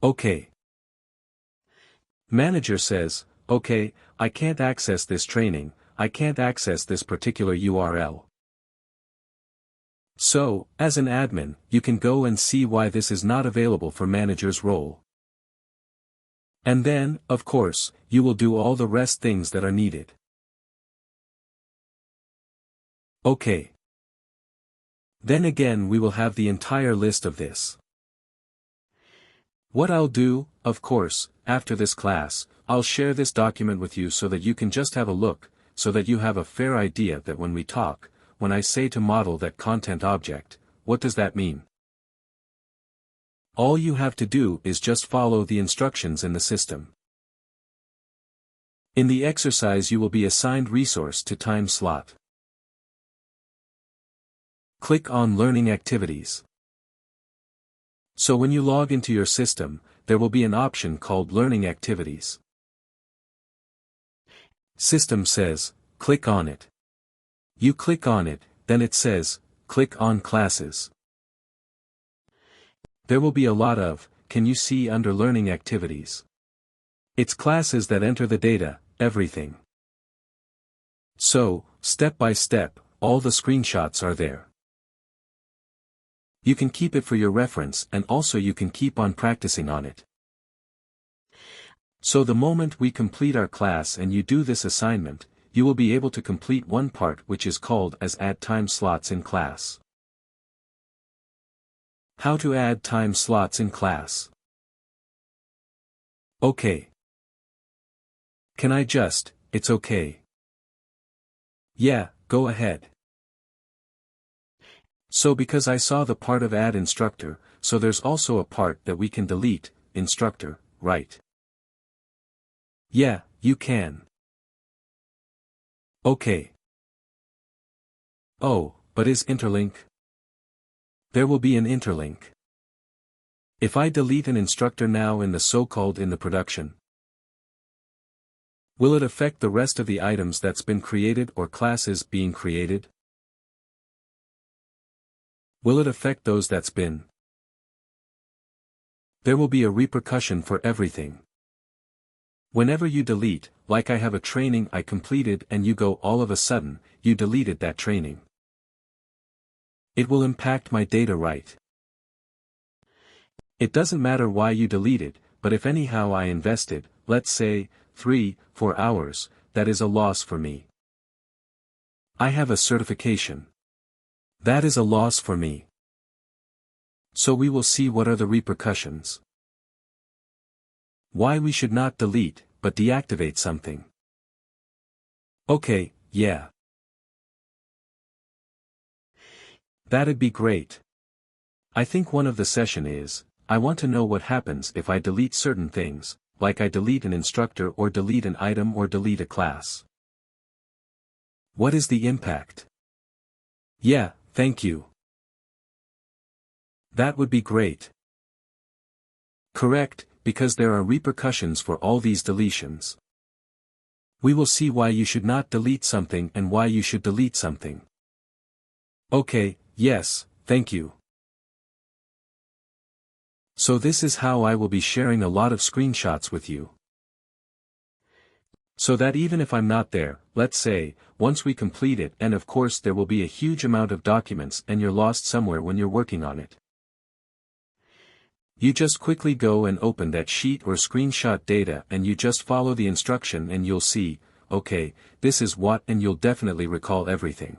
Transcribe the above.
Okay. Manager says, okay, I can't access this training, I can't access this particular URL. So, as an admin, you can go and see why this is not available for manager's role. And then, of course, you will do all the rest things that are needed. Okay. Then again we will have the entire list of this. What I'll do, of course, after this class, I'll share this document with you so that you can just have a look, so that you have a fair idea that when we talk, when I say to model that content object, what does that mean? All you have to do is just follow the instructions in the system. In the exercise you will be assigned resource to time slot. Click on Learning Activities. So when you log into your system, there will be an option called Learning Activities. System says, click on it. You click on it, then it says, click on Classes. There will be a lot of, can you see under Learning Activities? It's classes that enter the data, everything. So, step by step, all the screenshots are there. You can keep it for your reference and also you can keep on practicing on it. So the moment we complete our class and you do this assignment, you will be able to complete one part which is called as add time slots in class. How to add time slots in class. Okay. Can I just, it's okay. Yeah, go ahead. So because I saw the part of add instructor, so there's also a part that we can delete, instructor, right? Yeah, you can. Okay. Oh, but is interlink? There will be an interlink. If I delete an instructor now in the so-called in the production, will it affect the rest of the items that's been created or classes being created? Will it affect those that's been? There will be a repercussion for everything. Whenever you delete, like I have a training I completed and you go all of a sudden, you deleted that training. It will impact my data, right? It doesn't matter why you deleted, but if anyhow I invested, let's say, 3-4 hours, that is a loss for me. I have a certification. That is a loss for me. So we will see what are the repercussions. Why we should not delete, but deactivate something. Okay, yeah. That'd be great. I think one of the session is, I want to know what happens if I delete certain things, like I delete an instructor or delete an item or delete a class. What is the impact? Yeah, thank you. That would be great. Correct, because there are repercussions for all these deletions. We will see why you should not delete something and why you should delete something. Okay, yes, thank you. So this is how I will be sharing a lot of screenshots with you. So that even if I'm not there, let's say, once we complete it, and of course there will be a huge amount of documents and you're lost somewhere when you're working on it. You just quickly go and open that sheet or screenshot data and you just follow the instruction and you'll see, okay, this is what, and you'll definitely recall everything.